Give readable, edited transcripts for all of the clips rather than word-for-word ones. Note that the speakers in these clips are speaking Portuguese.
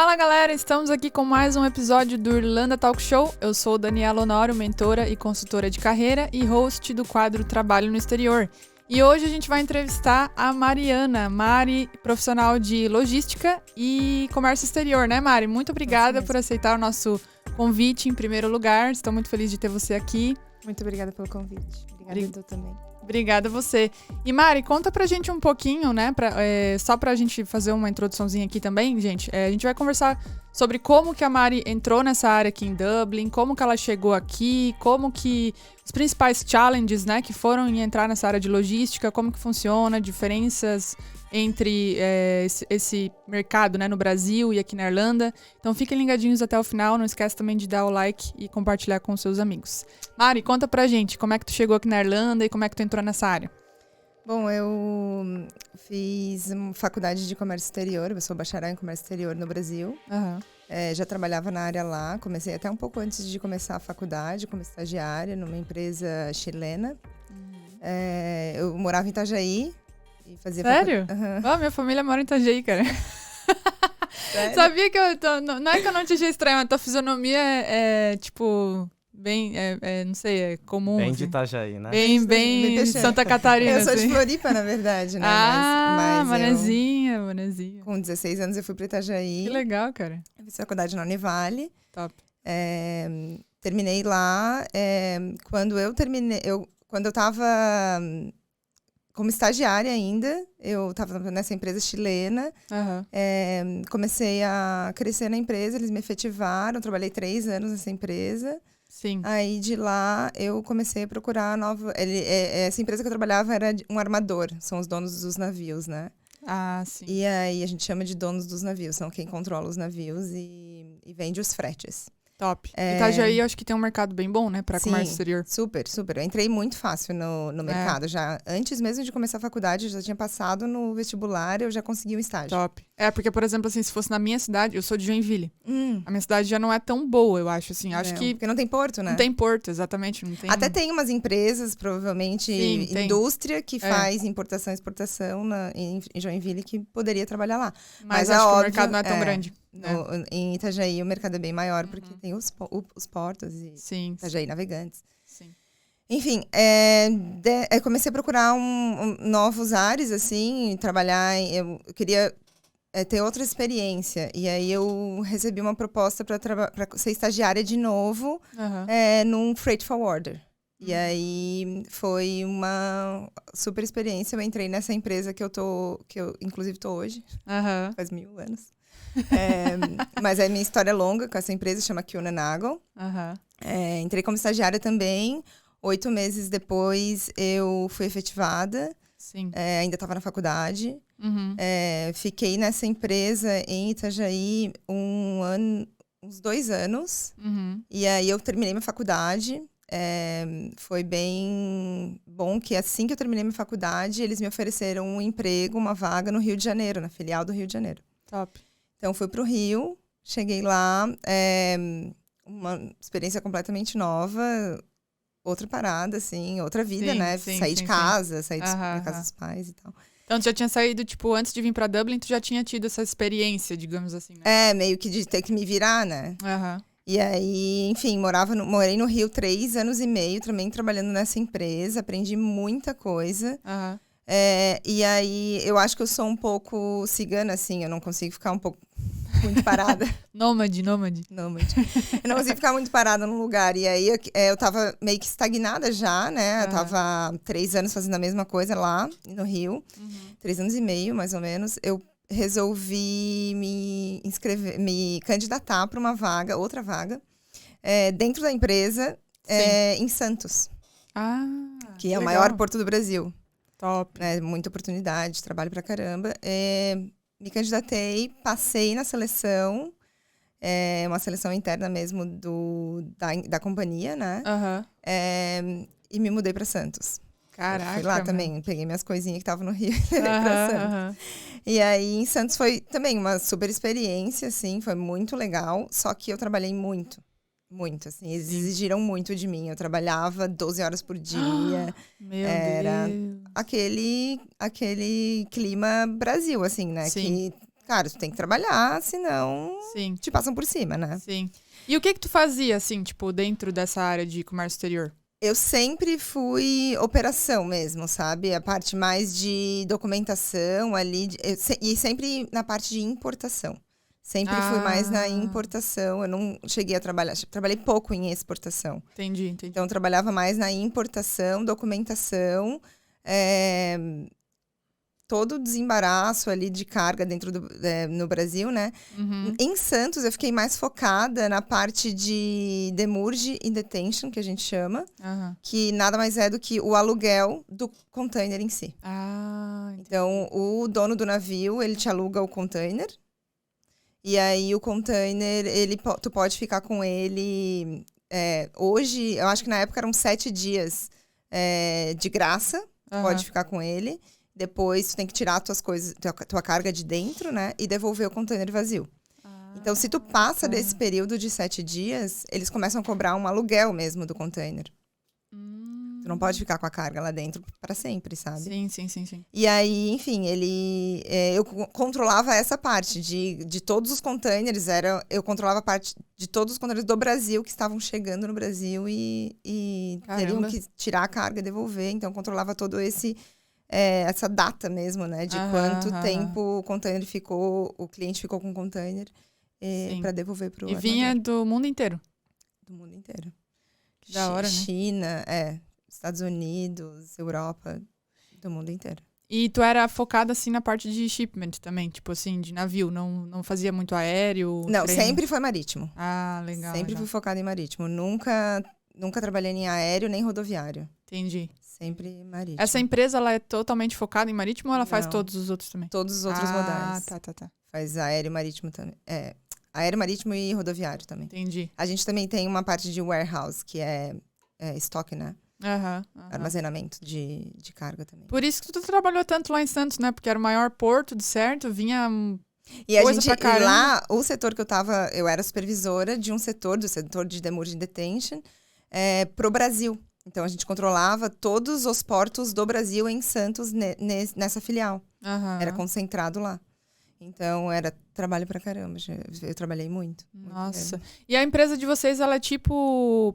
Fala galera, estamos aqui com mais um episódio do Irlanda Talk Show. Eu sou Daniela Honório, mentora e consultora de carreira e host do quadro Trabalho no Exterior. E hoje a gente vai entrevistar a Mariana, Mari, profissional de logística e comércio exterior, né Mari? Muito obrigada por aceitar o nosso convite em primeiro lugar. Estou muito feliz de ter você aqui. Muito obrigada pelo convite. Obrigada, Edu, também. Obrigada a você. E Mari, conta pra gente um pouquinho, né? Só pra gente fazer uma introduçãozinha aqui também, gente. A gente vai conversar sobre como que a Mari entrou nessa área aqui em Dublin, como que ela chegou aqui, como que os principais challenges, né, que foram em entrar nessa área de logística, como que funciona, diferenças entre esse mercado, né, no Brasil e aqui na Irlanda. Então fiquem ligadinhos até o final, não esquece também de dar o like e compartilhar com seus amigos. Mari, conta pra gente como é que tu chegou aqui na Irlanda e como é que tu entrou nessa área. Bom, eu fiz faculdade de comércio exterior, eu sou bacharel em comércio exterior no Brasil. Uhum. Já trabalhava na área lá, comecei até um pouco antes de começar a faculdade, como estagiária numa empresa chilena. Eu morava em Itajaí. E fazia Sério? Minha família mora em Itajaí, cara. Sério? Sabia que não é que eu não te achei estranho, mas tua fisionomia é tipo... Bem, não sei, é comum. Bem assim. de Itajaí, né? Bem Santa Catarina. Eu sou assim. de Floripa, na verdade, né? Mas Manezinha. Com 16 anos eu fui para Itajaí. Que legal, cara. Eu fiz faculdade na Univale. Top. Terminei lá. Quando eu tava como estagiária ainda, eu tava nessa empresa chilena. Uhum. Comecei a crescer na empresa, eles me efetivaram. Trabalhei 3 anos nessa empresa. Sim. Aí de lá eu comecei a procurar nova. Essa empresa que eu trabalhava era um armador, são os donos dos navios, né? Ah, sim. E aí a gente chama de donos dos navios, são quem controla os navios e vende os fretes. Top. Itajaí eu acho que tem um mercado bem bom, né, para comércio exterior. Super, super. Eu entrei muito fácil no mercado. Já antes mesmo de começar a faculdade, eu já tinha passado no vestibular, eu já consegui um estágio. Top. Porque, por exemplo, assim, se fosse na minha cidade, eu sou de Joinville. A minha cidade já não é tão boa, eu acho, assim. Porque não tem porto, né? Não tem porto, exatamente. Não tem... Até tem umas empresas, provavelmente, indústria, que faz importação e exportação em Joinville, que poderia trabalhar lá. Mas acho que o mercado não é tão grande. Em Itajaí o mercado é bem maior, porque tem os portos e Itajaí Navegantes. Sim. Enfim, comecei a procurar novos ares, assim, trabalhar. Eu queria ter outra experiência. E aí eu recebi uma proposta para ser estagiária de novo num freight forwarder. E aí foi uma super experiência. Eu entrei nessa empresa que eu inclusive tô hoje, faz 1000 anos. Mas a minha história é longa com essa empresa, chama Kuehne + Nagel. Entrei como estagiária também. 8 meses depois eu fui efetivada. Sim. Ainda estava na faculdade. Fiquei nessa empresa em Itajaí uns 2 anos. E aí eu terminei minha faculdade. Foi bem bom que assim que eu terminei minha faculdade, eles me ofereceram um emprego, uma vaga no Rio de Janeiro, na filial do Rio de Janeiro. Top. Então, fui pro Rio, cheguei lá, uma experiência completamente nova, outra parada, assim, outra vida, né? Saí de casa, saí da casa dos pais e tal. Então, tu já tinha saído, tipo, antes de vir pra Dublin, tu já tinha tido essa experiência, digamos assim, né? Meio que de ter que me virar, né? E aí, enfim, morei no Rio 3 anos e meio, também trabalhando nessa empresa, aprendi muita coisa. E aí, eu acho que eu sou um pouco cigana, assim, eu não consigo ficar muito parada. Nômade. Eu não consigo ficar muito parada num lugar. E aí, eu tava meio que estagnada já, né? Eu tava 3 anos fazendo a mesma coisa lá no Rio. 3 anos e meio, mais ou menos. Eu resolvi me candidatar para outra vaga, dentro da empresa, em Santos. Que é o maior porto do Brasil. Top. Muita oportunidade, trabalho pra caramba. Me candidatei, passei na seleção, uma seleção interna mesmo da companhia, né? E me mudei pra Santos. Caraca. Fui lá também, peguei minhas coisinhas que estavam no Rio e levei pra Santos. E aí, em Santos foi também uma super experiência, assim, foi muito legal. Só que eu trabalhei muito, assim, eles exigiram muito de mim. Eu trabalhava 12 horas por dia. Meu Deus. Aquele clima Brasil, assim, né? Sim. Que cara, tu tem que trabalhar, senão Sim, te passam por cima, né? sim. E o que tu fazia, assim, tipo, dentro dessa área de comércio exterior? Eu sempre fui operação mesmo, sabe? A parte mais de documentação ali, e sempre na parte de importação. Sempre fui mais na importação, eu não cheguei a trabalhar, trabalhei pouco em exportação. Entendi. Então, eu trabalhava mais na importação, documentação, todo o desembaraço ali de carga no Brasil, né? Uhum. Em Santos, eu fiquei mais focada na parte de demurge e detention, que a gente chama, Aham. que nada mais é do que o aluguel do container em si. Entendi. Então, o dono do navio, ele te aluga o container, e aí o container, tu pode ficar com ele... hoje, eu acho que na época eram 7 dias de graça, tu pode ficar com ele. Depois, tu tem que tirar tuas coisas, tua carga de dentro, né? E devolver o container vazio. Então, se tu passa desse período de 7 dias, eles começam a cobrar um aluguel mesmo do container. Tu não pode ficar com a carga lá dentro para sempre, sabe? Sim. E aí, enfim, eu controlava essa parte de todos os containers. Eu controlava a parte de todos os containers do Brasil que estavam chegando no Brasil e teriam que tirar a carga e devolver. Então, eu controlava todo essa data mesmo, né? De quanto tempo o cliente ficou com o container para devolver para o armador. Vinha do mundo inteiro? Do mundo inteiro. Que da hora, né? China, Estados Unidos, Europa, do mundo inteiro. E tu era focada, assim, na parte de shipment também? Tipo assim, de navio? Não fazia muito aéreo? Não, trem? sempre foi marítimo. Legal. Sempre fui focada em marítimo. Nunca trabalhei em aéreo nem rodoviário. Entendi. Sempre marítimo. Essa empresa, ela é totalmente focada em marítimo ou ela faz Não. todos os outros também? Todos os outros modais. Tá. Faz aéreo, marítimo também. Aéreo, marítimo e rodoviário também. Entendi. A gente também tem uma parte de warehouse, que é estoque, né? Armazenamento de carga também. Por isso que tu trabalhou tanto lá em Santos, né? Porque era o maior porto, de certo? Vinha e a coisa gente, pra caramba. E lá, o setor que eu era supervisora de um setor, do setor de demurge and detention, pro Brasil. Então, a gente controlava todos os portos do Brasil em Santos, nessa filial. Era concentrado lá. Então, era trabalho pra caramba. Eu trabalhei muito. Nossa. Muito. E a empresa de vocês, ela é tipo...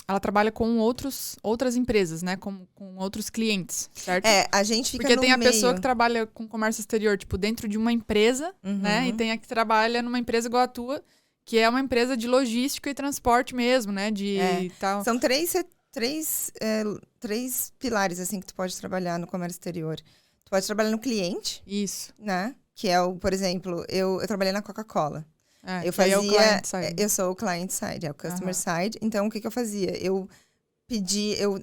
ela trabalha com outras empresas, né? Com outros clientes, certo? A gente fica Porque no tem a meio. pessoa que trabalha com comércio exterior, tipo, dentro de uma empresa, né? E tem a que trabalha numa empresa igual a tua, que é uma empresa de logística e transporte mesmo, né? Tal. São três pilares, assim, que tu pode trabalhar no comércio exterior. Tu pode trabalhar no cliente. Isso. Né? Que por exemplo, eu trabalhei na Coca-Cola. Eu fazia... o client side. Eu sou o client side, o customer side. Então, o que eu fazia? Eu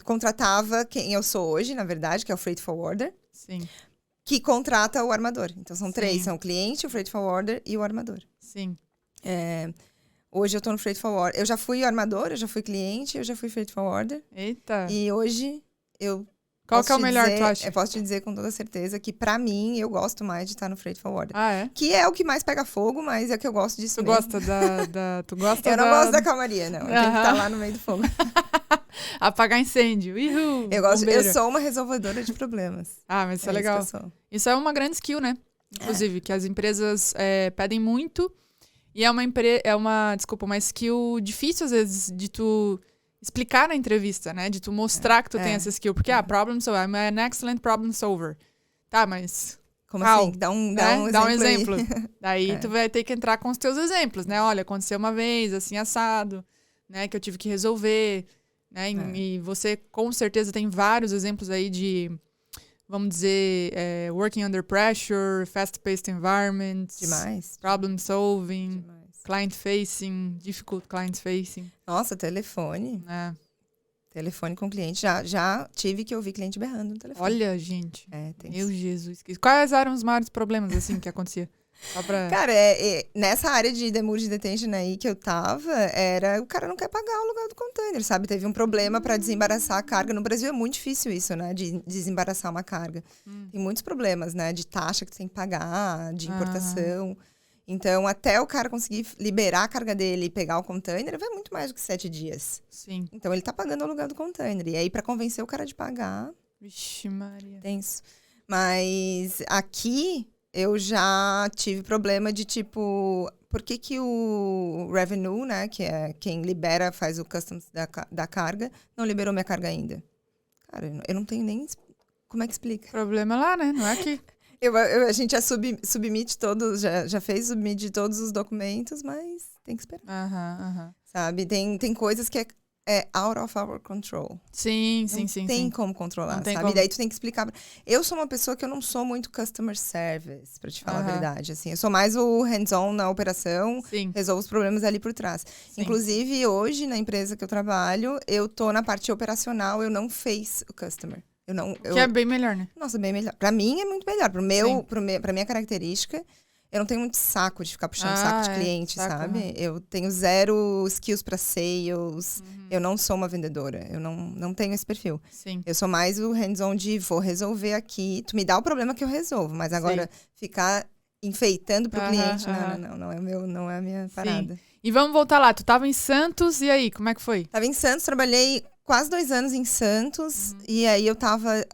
contratava quem eu sou hoje, na verdade, que é o freight forwarder. Sim. Que contrata o armador. Então, são três. São o cliente, o freight forwarder e o armador. Sim. Hoje eu tô no freight forwarder. Eu já fui armador, eu já fui cliente, eu já fui freight forwarder. Eita. E hoje eu... Qual que é o melhor, tu acha? Eu posso te dizer com toda certeza que, pra mim, eu gosto mais de estar no freight forwarder. É? Que é o que mais pega fogo, mas é que eu gosto disso mesmo. Gosta tu gosta Eu não gosto da calmaria, não. Eu tenho que estar lá no meio do fogo. Apagar incêndio. Uhul, eu sou uma resolvedora de problemas. Mas isso é legal. Isso é uma grande skill, né? Inclusive, que as empresas pedem muito. E é uma skill difícil, às vezes, de tu explicar na entrevista, né? De tu mostrar que tu tem essa skill. Porque, problem solver, I'm an excellent problem solver. Tá, mas... Como assim? Dá um exemplo. Daí tu vai ter que entrar com os teus exemplos, né? Olha, aconteceu uma vez, assim, assado, né? Que eu tive que resolver, né? E você, com certeza, tem vários exemplos aí de... Vamos dizer, working under pressure, fast-paced environments. Demais. Problem solving. Demais. Client-facing, difficult client-facing. Nossa, telefone. Telefone com cliente. Já tive que ouvir cliente berrando no telefone. Olha, gente. Tem Meu Jesus. Quais eram os maiores problemas, assim, que acontecia? Só pra... Cara, nessa área de demurge detention aí que eu tava, o cara não quer pagar o aluguel do container, sabe? Teve um problema para desembaraçar a carga. No Brasil é muito difícil isso, né? De desembaraçar uma carga. Tem muitos problemas, né? De taxa que tu tem que pagar, de importação. Então, até o cara conseguir liberar a carga dele e pegar o container, vai muito mais do que 7 dias. Sim. Então, ele tá pagando o aluguel do container. E aí, para convencer o cara de pagar... Vixe, Maria. Tenso. Mas aqui... eu já tive problema de tipo, por que que o revenue, né, que é quem libera, faz o customs da carga, não liberou minha carga ainda? Cara, eu não tenho nem, como é que explica? Problema lá, né? Não é aqui. A gente já submite todos, já fez submit de todos os documentos, mas tem que esperar, sabe? Tem coisas que é out of our control. Sim. Não tem como controlar, Não tem sabe? como. Daí tu tem que explicar. Eu sou uma pessoa que eu não sou muito customer service, pra te falar a verdade. Assim, eu sou mais o hands-on na operação, Sim. resolvo os problemas ali por trás. Sim. Inclusive, hoje, na empresa que eu trabalho, eu tô na parte operacional, eu não face o customer. Que é bem melhor, né? Nossa, bem melhor. Pra mim é muito melhor. Pra minha característica, eu não tenho muito saco de ficar puxando saco de cliente, sabe? Eu tenho 0 skills pra sales. Eu não sou uma vendedora. Eu não tenho esse perfil. Sim. Eu sou mais o hands-on de vou resolver aqui. Tu me dá o problema que eu resolvo. Mas agora, ficar enfeitando pro cliente, não é a minha parada. Sim. E vamos voltar lá. Tu tava em Santos, e aí? Como é que foi? Tava em Santos, trabalhei quase 2 anos em Santos. E aí eu tava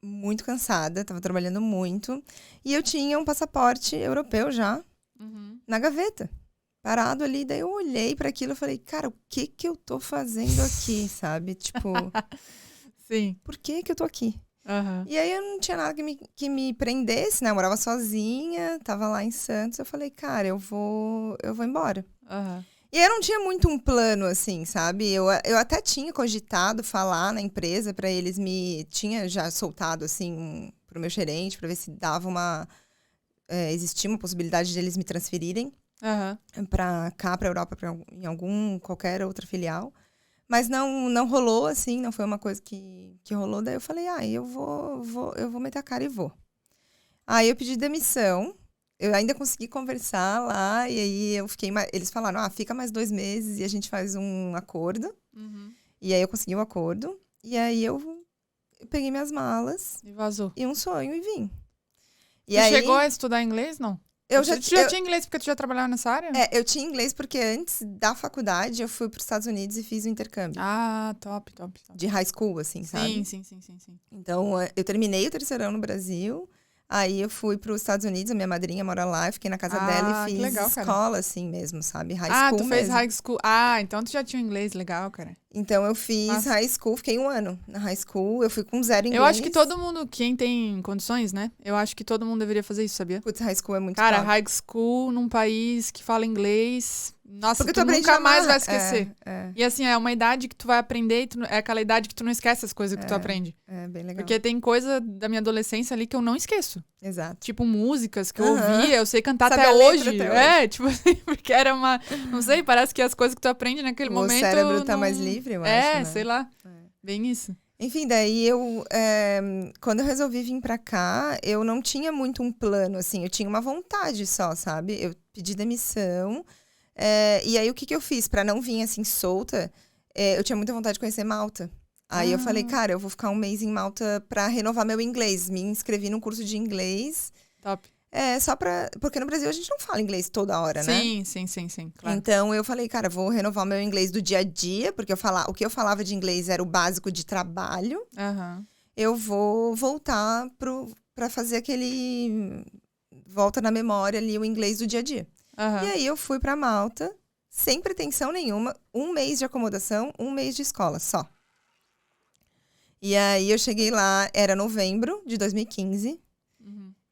muito cansada, tava trabalhando muito. E eu tinha um passaporte europeu já, na gaveta, parado ali. Daí eu olhei para aquilo e falei, cara, o que que eu tô fazendo aqui, sabe? Tipo, Sim. por que que eu tô aqui? E aí eu não tinha nada que me prendesse, né? Eu morava sozinha, tava lá em Santos. Eu falei, cara, eu vou embora. E aí eu não tinha muito um plano, assim, sabe? Eu até tinha cogitado falar na empresa para eles tinha já soltado, assim, pro meu gerente, para ver se dava existia uma possibilidade de eles me transferirem para cá, pra Europa, em qualquer outra filial. Mas não rolou, assim, não foi uma coisa que rolou. Daí eu falei, eu vou meter a cara e vou. Aí eu pedi demissão. Eu ainda consegui conversar lá, e aí eu fiquei eles falaram, fica mais 2 meses e a gente faz um acordo. E aí eu consegui um acordo. E aí eu peguei minhas malas. E vazou. E um sonho e vim. E aí, chegou a estudar inglês, não? Tu já tinha inglês porque tu já trabalhava nessa área? Eu tinha inglês porque antes da faculdade eu fui para os Estados Unidos e fiz o intercâmbio. Top. De high school, assim, sabe? Sim. Então, eu terminei o 3º ano no Brasil. Aí eu fui para os Estados Unidos, a minha madrinha mora lá, eu fiquei na casa dela e fiz legal, escola, assim mesmo, sabe? High school tu fez mesmo. high school. Então tu já tinha inglês, legal, cara. Então eu fiz high school, fiquei 1 ano na high school, eu fui com 0 inglês. Eu acho que todo mundo, quem tem condições, né? Eu acho que todo mundo deveria fazer isso, sabia? Putz, high school é muito Cara, top. high school num país que fala inglês, nossa, Porque tu nunca mais vai esquecer. E assim, é uma idade que tu vai aprender, é aquela idade que tu não esquece as coisas que tu aprende. É, bem legal. Porque tem coisa da minha adolescência ali que eu não esqueço. Exato. Tipo, músicas que eu ouvia, eu sei cantar Sabe até a letra hoje. até hoje. Tipo assim, porque era uma... Não sei, parece que as coisas que tu aprende naquele momento... O cérebro tá mais livre, eu acho, né? sei lá. Bem isso. Enfim, daí quando eu resolvi vir pra cá, eu não tinha muito um plano, assim, eu tinha uma vontade só, sabe? Eu pedi demissão, e aí o que eu fiz? Pra não vir, assim, solta, eu tinha muita vontade de conhecer Malta. Aí eu falei, cara, eu vou ficar 1 mês em Malta pra renovar meu inglês. Me inscrevi num curso de inglês. Top. Porque no Brasil a gente não fala inglês toda hora, né? Sim, claro. Então eu falei, cara, vou renovar meu inglês do dia a dia, porque o que eu falava de inglês era o básico de trabalho. Eu vou voltar pra fazer aquele... Volta na memória ali o inglês do dia a dia. E aí eu fui pra Malta, sem pretensão nenhuma, 1 mês de acomodação, 1 mês de escola, só. E aí eu cheguei lá, era novembro de 2015,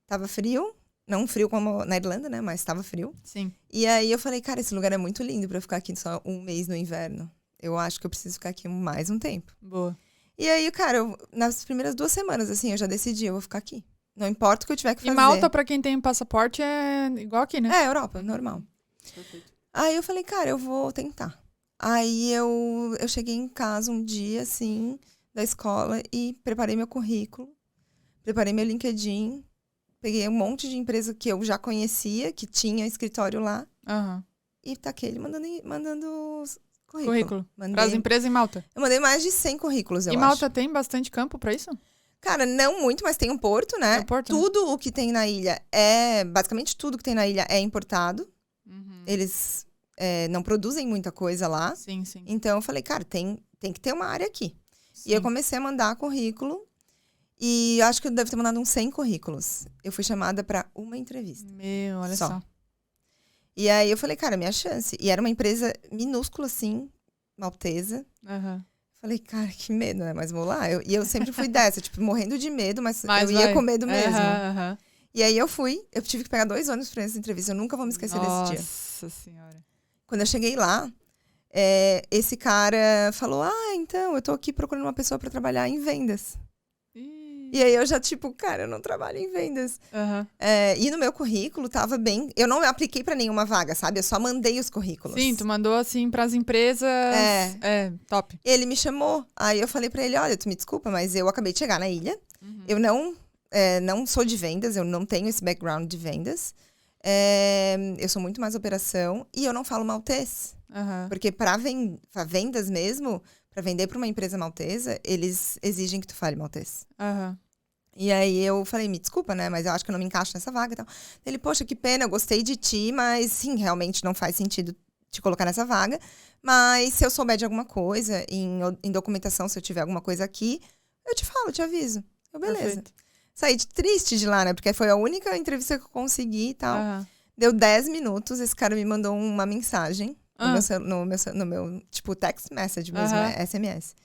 tava frio. Não frio como na Irlanda, né? Mas tava frio. Sim. E aí eu falei, cara, esse lugar é muito lindo pra eu ficar aqui só 1 mês no inverno. Eu acho que eu preciso ficar aqui mais um tempo. Boa. E aí, cara, nas primeiras 2 semanas, assim, eu já decidi, eu vou ficar aqui. Não importa o que eu tiver que fazer. E Malta, pra quem tem passaporte, é igual aqui, né? Europa, normal. Perfeito. Aí eu falei, cara, eu vou tentar. Aí eu cheguei em casa um dia, assim, da escola e preparei meu currículo. Preparei meu LinkedIn. Peguei um monte de empresa que eu já conhecia, que tinha escritório lá. E taquei ele mandando currículo. Para as empresas em Malta. Eu mandei mais de 100 currículos, eu acho. E Malta tem bastante campo para isso? Cara, não muito, mas tem um porto, né? Tem um porto, tudo o que tem na ilha basicamente tudo que tem na ilha é importado. Eles não produzem muita coisa lá. Sim. Então eu falei, cara, tem que ter uma área aqui. Sim. E eu comecei a mandar currículo. E eu acho que eu devo ter mandado uns 100 currículos. Eu fui chamada pra uma entrevista. Meu, olha só. E aí eu falei, cara, minha chance. E era uma empresa minúscula, assim, maltesa. Aham. Falei, cara, que medo, né? Mas vou lá. E eu sempre fui dessa, tipo, morrendo de medo, mas eu vai. ia com medo mesmo. Aham. E aí eu fui, eu tive que pegar 2 ônibus pra essa entrevista. Eu nunca vou me esquecer desse dia. Nossa senhora. Quando eu cheguei lá, esse cara falou, então, eu tô aqui procurando uma pessoa pra trabalhar em vendas. E aí eu já, tipo, cara, eu não trabalho em vendas. Aham. E no meu currículo tava bem... Eu não apliquei pra nenhuma vaga, sabe? Eu só mandei os currículos. Sim, tu mandou assim pras empresas. Top. Ele me chamou. Aí eu falei pra ele, olha, tu me desculpa, mas eu acabei de chegar na ilha. Uhum. Eu não sou de vendas, eu não tenho esse background de vendas. Eu sou muito mais operação e eu não falo maltês. Aham. Porque pra vendas mesmo, pra vender pra uma empresa maltesa, eles exigem que tu fale maltês. Aham. E aí eu falei, me desculpa, né? Mas eu acho que eu não me encaixo nessa vaga e tal. Ele, poxa, que pena, eu gostei de ti, mas sim, realmente não faz sentido te colocar nessa vaga. Mas se eu souber de alguma coisa, em documentação, se eu tiver alguma coisa aqui, eu te falo, te aviso. Eu, beleza. Perfeito. Saí triste de lá, né? Porque foi a única entrevista que eu consegui e tal. Aham. Deu 10 minutos, esse cara me mandou uma mensagem no meu tipo, text message mesmo, Aham. SMS.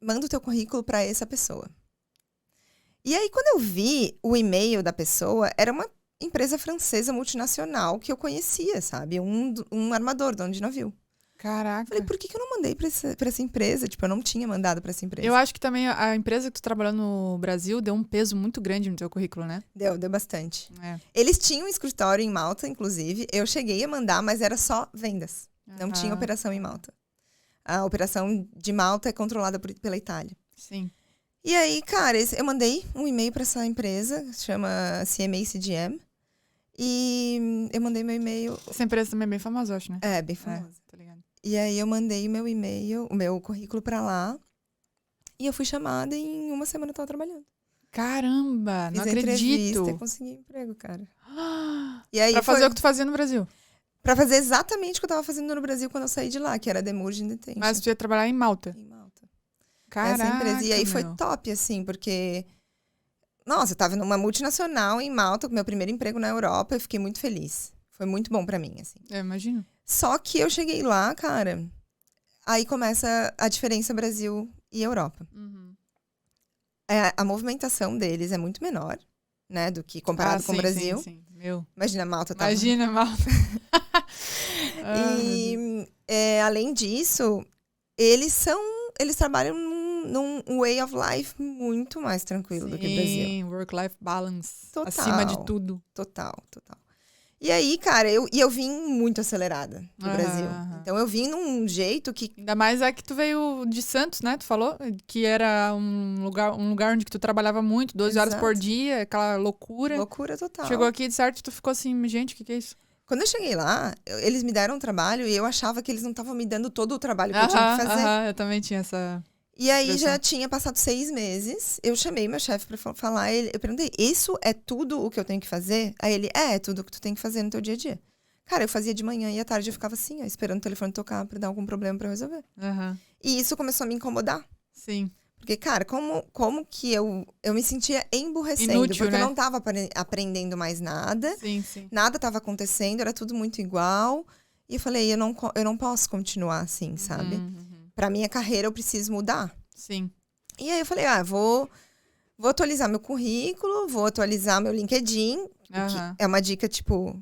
Manda o teu currículo pra essa pessoa. E aí, quando eu vi o e-mail da pessoa, era uma empresa francesa multinacional que eu conhecia, sabe? Um armador, dono de navio. Caraca. Falei, por que eu não mandei pra essa empresa? Tipo, eu não tinha mandado pra essa empresa. Eu acho que também a empresa que tu trabalhou no Brasil deu um peso muito grande no teu currículo, né? Deu bastante. É. Eles tinham um escritório em Malta, inclusive. Eu cheguei a mandar, mas era só vendas. Não tinha operação em Malta. A operação de Malta é controlada pela Itália. Sim. E aí, cara, eu mandei um e-mail pra essa empresa, chama CMA CGM. E eu mandei meu e-mail. Essa empresa também é bem famosa, eu acho, né? Bem famosa. Tá ligado. E aí eu mandei meu e-mail, o meu currículo pra lá. E eu fui chamada e em uma semana eu tava trabalhando. Caramba, não Fiz a acredito. entrevista e consegui emprego, cara. E aí Pra fazer o que tu fazia no Brasil. Pra fazer exatamente o que eu tava fazendo no Brasil quando eu saí de lá, que era Demurging Detention. Mas tu ia trabalhar em Malta. Em Malta. Caraca, Essa empresa. E aí foi meu. top, assim, porque... Nossa, eu tava numa multinacional em Malta, com meu primeiro emprego na Europa, e fiquei muito feliz. Foi muito bom pra mim, assim. Eu imagino. Só que eu cheguei lá, cara, aí começa a diferença Brasil e Europa. Uhum. A movimentação deles é muito menor, né, do que comparado com o sim, Brasil. Sim. Meu. Imagina, Malta tava... Imagina, Malta. E, além disso, eles trabalham num way of life muito mais tranquilo do que o Brasil. Sim, work-life balance. Total. Acima de tudo. Total. E aí, cara, eu vim muito acelerada do Brasil. Então, eu vim num jeito que... Ainda mais é que tu veio de Santos, né? Tu falou que era um lugar onde que tu trabalhava muito, 12 horas por dia, aquela loucura. Loucura total. Chegou aqui, de certo, tu ficou assim, gente, o que é isso? Quando eu cheguei lá, eles me deram um trabalho e eu achava que eles não estavam me dando todo o trabalho que eu tinha que fazer. Eu também tinha essa... E aí, já tinha passado 6 meses, eu chamei meu chefe pra falar, eu perguntei, isso é tudo o que eu tenho que fazer? Aí ele, é tudo o que tu tem que fazer no teu dia a dia. Cara, eu fazia de manhã e à tarde eu ficava assim, ó, esperando o telefone tocar pra dar algum problema pra eu resolver. E isso começou a me incomodar. Sim. Porque, cara, como que eu me sentia emburrecendo? Inútil, porque né? eu não tava aprendendo mais nada. Sim, sim. Nada tava acontecendo, era tudo muito igual. E eu falei, eu não posso continuar assim, sabe? Pra minha carreira eu preciso mudar. Sim. E aí eu falei, vou atualizar meu currículo, vou atualizar meu LinkedIn. Que é uma dica, tipo,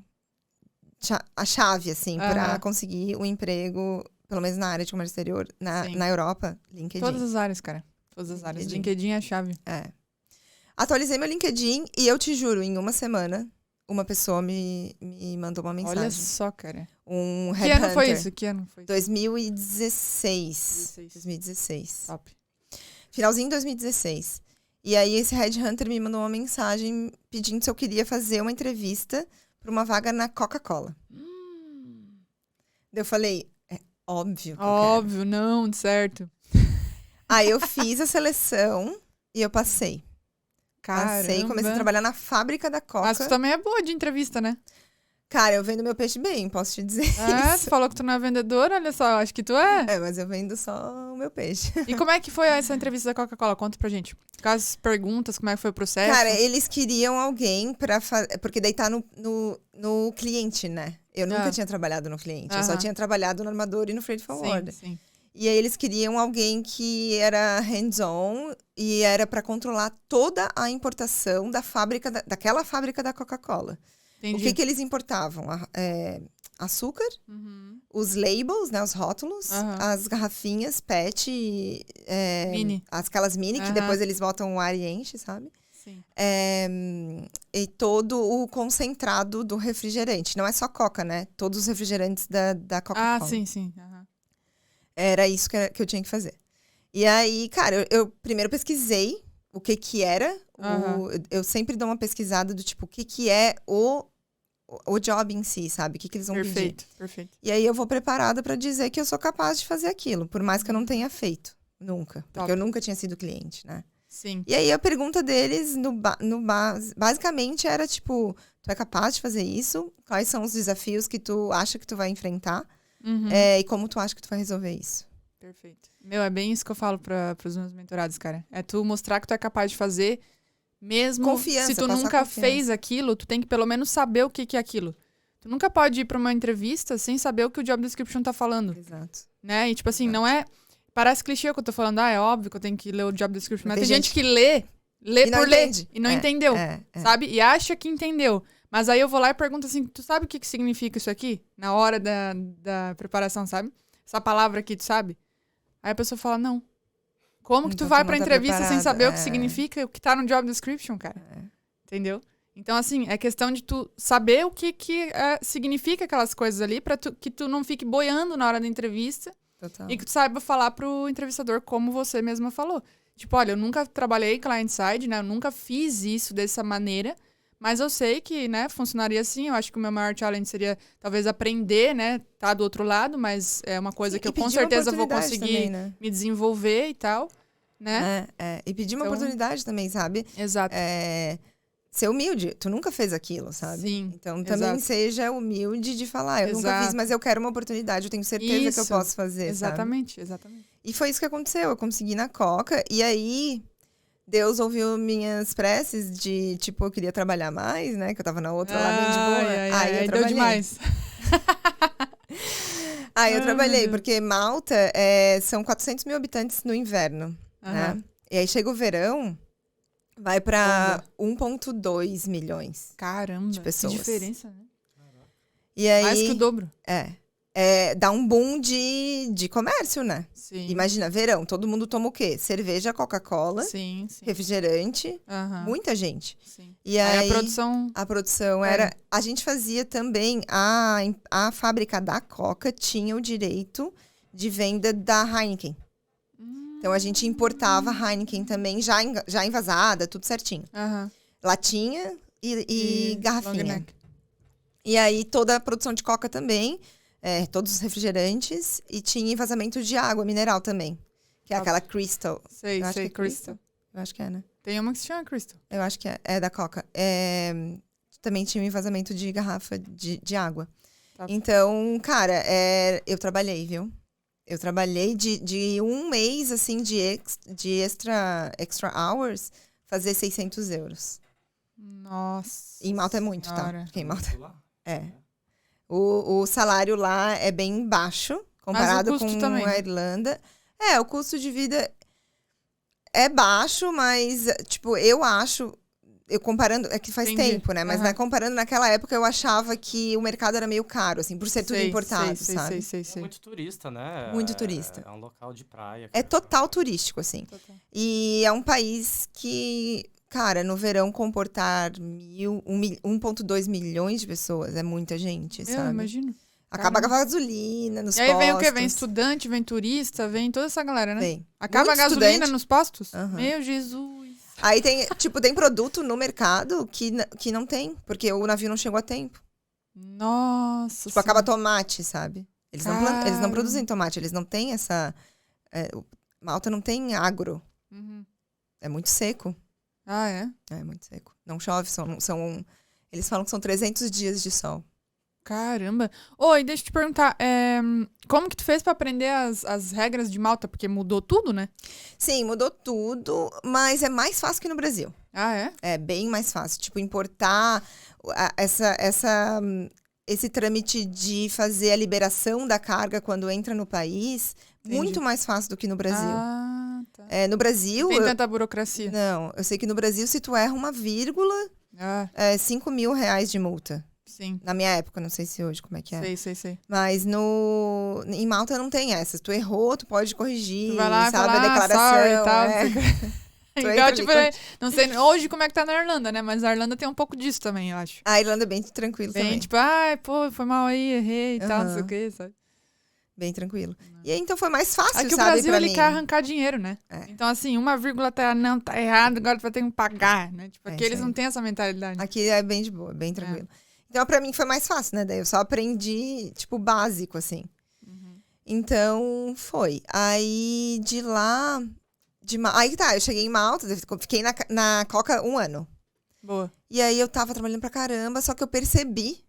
a chave, assim, pra conseguir um emprego, pelo menos na área de comércio exterior, na Europa, LinkedIn. Todas as áreas, cara. Todas as áreas. LinkedIn é a chave. Atualizei meu LinkedIn e eu te juro, em uma semana, uma pessoa me mandou uma mensagem. Olha só, cara. Um Que headhunter. ano foi isso? Que ano foi isso? 2016. Top. Finalzinho de 2016. E aí esse headhunter me mandou uma mensagem pedindo se eu queria fazer uma entrevista para uma vaga na Coca-Cola. Daí eu falei, é óbvio que eu quero. Óbvio, não, certo. Aí eu fiz a seleção e eu passei. Caramba. Passei e comecei a trabalhar na fábrica da Coca. Mas tu também é boa de entrevista, né? Cara, eu vendo meu peixe bem, posso te dizer Tu isso. falou que tu não é vendedora, olha só, acho que tu é. Mas eu vendo só o meu peixe. E como é que foi essa entrevista da Coca-Cola? Conta pra gente. Quais perguntas, como é que foi o processo? Cara, eles queriam alguém pra fazer... Porque daí tá no cliente, né? Eu nunca tinha trabalhado no cliente. Eu só tinha trabalhado no armador e no freight forwarder. Sim. E aí eles queriam alguém que era hands-on e era pra controlar toda a importação da fábrica, daquela fábrica da Coca-Cola. Entendi. O que eles importavam? Açúcar, os labels, né, os rótulos, as garrafinhas PET, mini. aquelas mini, que depois eles botam o ar e enche, sabe? Sim. E todo o concentrado do refrigerante. Não é só Coca, né? Todos os refrigerantes da Coca-Cola. Ah, sim. Era isso que eu tinha que fazer. E aí, cara, eu primeiro pesquisei o que era. Eu sempre dou uma pesquisada do tipo, o que é o job em si, sabe? O que eles vão pedir. Perfeito. E aí eu vou preparada pra dizer que eu sou capaz de fazer aquilo, por mais que eu não tenha feito. Nunca. Porque eu nunca tinha sido cliente, né? Sim. E aí a pergunta deles, basicamente, era tipo, tu é capaz de fazer isso? Quais são os desafios que tu acha que tu vai enfrentar? E como tu acha que tu vai resolver isso? Perfeito. É bem isso que eu falo pros meus mentorados, cara. É tu mostrar que tu é capaz de fazer, mesmo confiança, se tu nunca fez aquilo, tu tem que pelo menos saber o que é aquilo. Tu nunca pode ir pra uma entrevista sem saber o que o job description tá falando. Exato. Né? E tipo assim, não é... Parece clichê o que eu tô falando. É óbvio que eu tenho que ler o job description. Mas tem gente que lê por ler e não entendeu, sabe? E acha que entendeu. Mas aí eu vou lá e pergunto assim, tu sabe o que significa isso aqui? Na hora da preparação, sabe? Essa palavra aqui, tu sabe? Aí a pessoa fala, não. Como que tu vai pra entrevista sem saber o que significa, o que tá no job description, cara? Entendeu? Então, assim, é questão de tu saber o que significa aquelas coisas ali pra que tu não fique boiando na hora da entrevista. Total. E que tu saiba falar pro entrevistador como você mesma falou. Tipo, olha, eu nunca trabalhei client-side, né? Eu nunca fiz isso dessa maneira. Mas eu sei que, né, funcionaria assim. Eu acho que o meu maior challenge seria, talvez, aprender, né? Tá do outro lado, mas é uma coisa que eu com certeza vou conseguir também, né? Me desenvolver e tal, né? E pedir uma oportunidade também, sabe? Exato. Ser humilde. Tu nunca fez aquilo, sabe? Sim. Então, também seja humilde de falar, eu nunca fiz, mas eu quero uma oportunidade. Eu tenho certeza que eu posso fazer, Exatamente. E foi isso que aconteceu. Eu consegui na Coca. E aí... Deus ouviu minhas preces de, tipo, eu queria trabalhar mais, né? Que eu tava na outra lá, bem de boa. Aí eu trabalhei. Deu demais. Aí eu trabalhei, porque Malta são 400 mil habitantes no inverno, né? E aí chega o verão, vai pra 1,2 milhões. Caramba, de pessoas. Que diferença, né? E aí, mais que o dobro. Dá um boom de comércio, né? Sim. Imagina, verão, todo mundo toma o quê? Cerveja, Coca-Cola, refrigerante, muita gente. Sim. E aí a produção era... A gente fazia também, a fábrica da Coca tinha o direito de venda da Heineken. Então a gente importava Heineken também, já envasada, tudo certinho. Latinha e garrafinha. E aí toda a produção de Coca também... todos os refrigerantes, e tinha vazamento de água mineral também. Que é aquela Crystal. Sei, Crystal. Eu acho que é, né? Tem uma que se chama Crystal. Eu acho que é da Coca. Também tinha um vazamento de garrafa de água. Então, cara, eu trabalhei, viu? Eu trabalhei de um mês, assim, de extra hours, fazer 600 euros. Nossa. Em Malta é muito, senhora. tá? Porque em Malta... O salário lá é bem baixo, comparado com também. A Irlanda. O custo de vida é baixo, mas, tipo, eu acho... Eu comparando... É que faz tempo, né? Mas comparando naquela época, eu achava que o mercado era meio caro, assim, por ser tudo importado, sabe? É muito turista, né? Muito turista. É um local de praia. É total turístico, assim. Total. E é um país que... Cara, no verão comportar 1,2 milhões de pessoas é muita gente, sabe? Eu imagino. Acaba com a gasolina nos postos. E aí vem o quê? Vem estudante, vem turista, vem toda essa galera, né? Vem. Acaba a gasolina nos postos? Meu Jesus. Aí tem produto no mercado que não tem, porque o navio não chegou a tempo. Nossa. Tipo, acaba tomate, sabe? Eles não produzem tomate, eles não têm essa... Malta não tem agro. É muito seco. Ah, é? É muito seco. Não chove, eles falam que são 300 dias de sol. Caramba. Oi, deixa eu te perguntar, como que tu fez pra aprender as regras de Malta? Porque mudou tudo, né? Sim, mudou tudo, mas é mais fácil que no Brasil. Ah, é? É bem mais fácil. Tipo, importar esse trâmite de fazer a liberação da carga quando entra no país, Entendi. muito mais fácil do que no Brasil. Ah, tá. No Brasil... Tem tanta burocracia. Não, eu sei que no Brasil, se tu erra uma vírgula, Ah, é R$5.000 de multa. sim. Na minha época, não sei se hoje como é que é. Sei. Mas em Malta não tem essa. Se tu errou, tu pode corrigir, Tu vai lá e sabe? fala, A declaração. sorry e tal. é. não sei o quê. Tu Igual, entra tipo, ali, não sei hoje como é que tá na Irlanda, né? Mas a Irlanda tem um pouco disso também, eu acho. A Irlanda é bem tranquilo Bem, também. tipo, ai, pô, foi mal aí, errei e tal, não sei o Aham. quê, sabe? Bem tranquilo. E aí, então, foi mais fácil, Aqui o sabe, Brasil, pra ele mim. quer arrancar dinheiro, né? É. Então, assim, uma vírgula não, tá errado, agora tu vai ter que pagar, né? Tipo, aqui isso eles aí. não têm essa mentalidade. Aqui é bem de boa, bem tranquilo. Então, pra mim, foi mais fácil, né? Daí eu só aprendi, tipo, básico, assim. Então, foi. Aí, de lá... Aí tá, eu cheguei em Malta, fiquei na Coca 1 ano. Boa. E aí, eu tava trabalhando pra caramba, só que eu percebi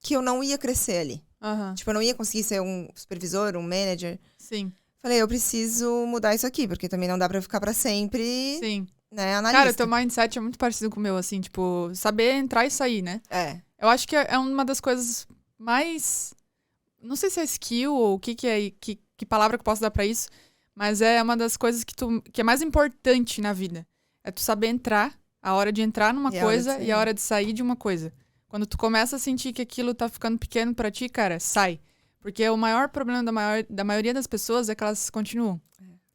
que eu não ia crescer ali. Aham. Tipo, eu não ia conseguir ser um supervisor, um manager. Sim, Falei, eu preciso mudar isso aqui, porque também não dá pra ficar pra sempre, sim. né, analista. Cara, o teu mindset é muito parecido com o meu, assim, tipo, saber entrar e sair, né? É, Eu acho que é uma das coisas mais... Não sei se é skill ou o que é, que palavra que eu posso dar pra isso, mas é uma das coisas que é mais importante na vida. É tu saber entrar, a hora de entrar numa E a hora de coisa sair. e a hora de sair de uma coisa. Quando tu começa a sentir que aquilo tá ficando pequeno pra ti, cara, sai. Porque o maior problema da maioria das pessoas é que elas continuam.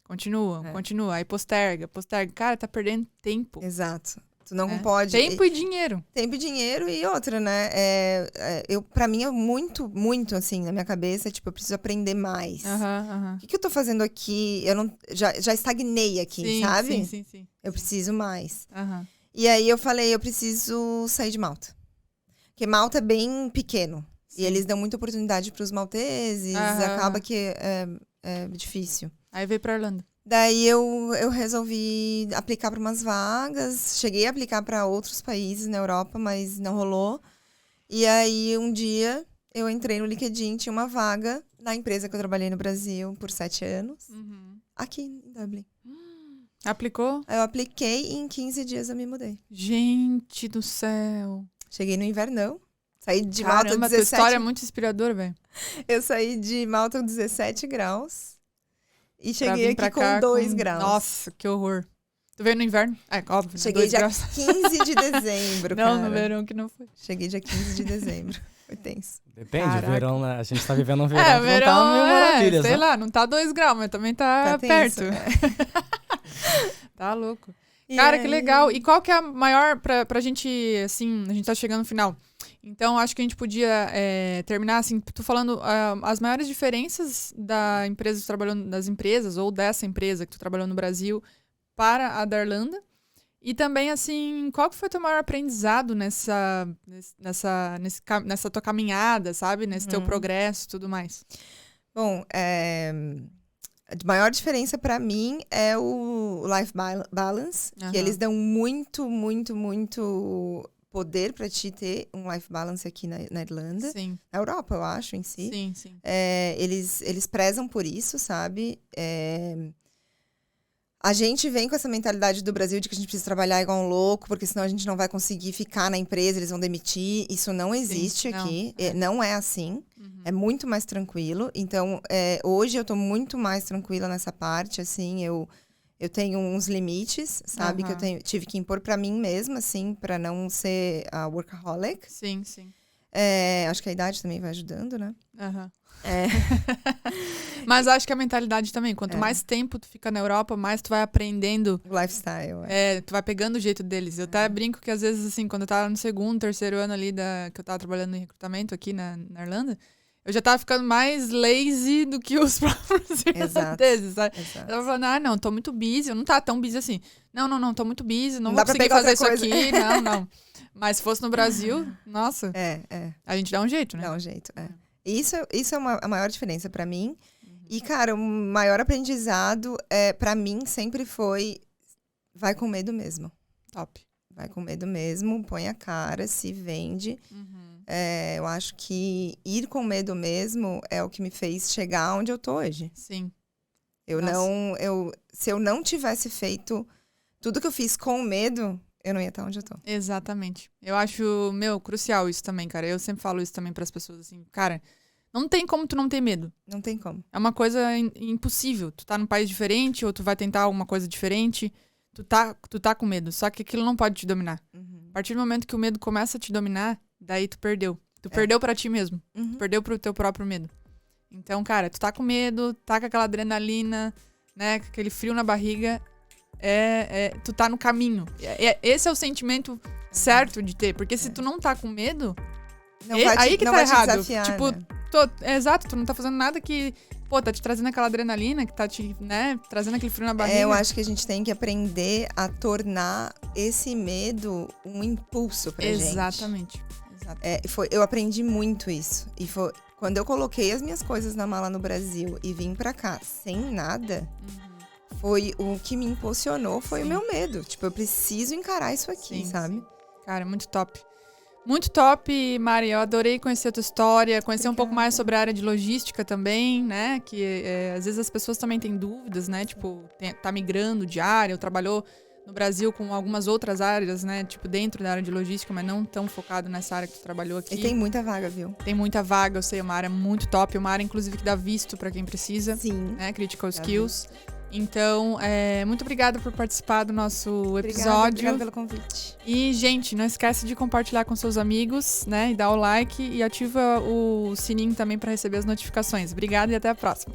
Continuam. Aí posterga. Cara, tá perdendo tempo. exato. Tu não né? pode... Tempo e dinheiro. Tempo e dinheiro e outra, né? Pra mim é muito, muito assim, na minha cabeça, tipo, eu preciso aprender mais. Aham. O que eu tô fazendo aqui? Eu não, já estagnei aqui, Sim, sabe? sim. Eu preciso mais. Aham. E aí eu falei, eu preciso sair de Malta. Porque Malta é bem pequeno. Sim. E eles dão muita oportunidade pros malteses, Aham. acaba que é difícil. Aí veio pra Irlanda. Daí eu resolvi aplicar para umas vagas. Cheguei a aplicar para outros países na Europa, mas não rolou. E aí um dia eu entrei no LinkedIn, tinha uma vaga na empresa que eu trabalhei no Brasil por 7 anos, aqui em Dublin. Aplicou? Aí eu apliquei e em 15 dias eu me mudei. Gente do céu. Cheguei no invernão. Saí de Malta Caramba, 17. tua história é muito inspiradora, velho. Eu saí de Malta com 17 graus. E Pra cheguei vir pra aqui cá com 2 graus. Nossa, que horror. Tu veio no inverno? É, óbvio. né? Cheguei 2 dia graus. 15 de dezembro, Não, cara. no verão que não foi. Cheguei dia 15 de dezembro. Foi tenso. Depende, Caraca. o verão, né? A gente tá vivendo um verão É, que o não verão, tá mil maravilhas, sei né? lá, não tá 2 graus, mas também tá, Tá perto. tenso, Tá louco. E Cara, que aí- legal. E qual que é a maior, pra gente, assim, a gente tá chegando no final. Então, acho que a gente podia terminar, assim, tu falando as maiores diferenças da empresa que tu trabalhou, das empresas, ou dessa empresa que tu trabalhou no Brasil, para a da Irlanda. E também, assim, qual que foi o teu maior aprendizado nessa tua caminhada, sabe? Nesse teu progresso e tudo mais. Bom, a maior diferença pra mim é o life balance, Aham. que eles dão muito, muito, muito poder pra ti ter um life balance aqui na Irlanda. Sim, Na Europa, eu acho, em si. sim. Eles prezam por isso, sabe? A gente vem com essa mentalidade do Brasil de que a gente precisa trabalhar igual um louco, porque senão a gente não vai conseguir ficar na empresa, eles vão demitir. Isso não existe não, aqui. Não é assim. É muito mais tranquilo. Então, hoje eu tô muito mais tranquila nessa parte, assim. Eu tenho uns limites, sabe? Que eu tive que impor pra mim mesma, assim, pra não ser a workaholic. Sim. Acho que a idade também vai ajudando, né? Aham. É. Mas acho que a mentalidade também. Quanto mais tempo tu fica na Europa, mais tu vai aprendendo. Lifestyle. Tu vai pegando o jeito deles. Eu até brinco que às vezes, assim, quando eu tava no segundo, terceiro ano ali que eu tava trabalhando em recrutamento aqui na Irlanda, eu já tava ficando mais lazy do que os próprios irlandeses, sabe? Exato. Eu tava falando, não, tô muito busy. Eu não tava tão busy assim. Não, tô muito busy, não Não vou dá pra conseguir pegar fazer isso outra coisa. aqui, não. Mas se fosse no Brasil, nossa, a gente dá um jeito, né? Dá um jeito, Isso é a maior diferença pra mim. E, cara, o maior aprendizado pra mim sempre foi vai com medo mesmo. Top. Vai com medo mesmo, põe a cara, se vende. Eu acho que ir com medo mesmo é o que me fez chegar onde eu tô hoje. Sim. Se eu não tivesse feito tudo que eu fiz com medo, eu não ia estar onde eu tô. Exatamente. Eu acho, crucial isso também, cara. Eu sempre falo isso também pras pessoas, assim, cara, não tem como tu não ter medo. Não tem como. É uma coisa impossível. Tu tá num país diferente ou tu vai tentar alguma coisa diferente, tu tá com medo. Só que aquilo não pode te dominar. A partir do momento que o medo começa a te dominar, daí tu perdeu. Tu perdeu pra ti mesmo. Tu perdeu pro teu próprio medo. Então, cara, tu tá com medo, tá com aquela adrenalina, né, com aquele frio na barriga, tu tá no caminho. Esse é o sentimento certo de ter. Porque se tu não tá com medo, aí que tá errado. Desafiar, tipo, né? Exato, tu não tá fazendo nada que, tá te trazendo aquela adrenalina, que tá te, né, trazendo aquele frio na barriga. Eu acho que a gente tem que aprender a tornar esse medo um impulso pra gente. Exatamente. Eu aprendi muito isso. E foi quando eu coloquei as minhas coisas na mala no Brasil e vim pra cá sem nada, foi o que me impulsionou, foi o meu medo. Tipo, eu preciso encarar isso aqui, sabe? Sim. Cara, muito top. Muito top, Mari. Eu adorei conhecer a tua história, conhecer um pouco mais sobre a área de logística também, né? Que às vezes as pessoas também têm dúvidas, né? Tipo, tá migrando de área, ou trabalhou no Brasil com algumas outras áreas, né? Tipo, dentro da área de logística, mas não tão focado nessa área que tu trabalhou aqui. E tem muita vaga, viu? Tem muita vaga, eu sei, é uma área muito top, uma área, inclusive, que dá visto pra quem precisa. Sim. Né? Critical Skills. Então, muito obrigada por participar do nosso episódio. Obrigada pelo convite. E, gente, não esquece de compartilhar com seus amigos, né? E dar o like e ativa o sininho também para receber as notificações. Obrigada e até a próxima.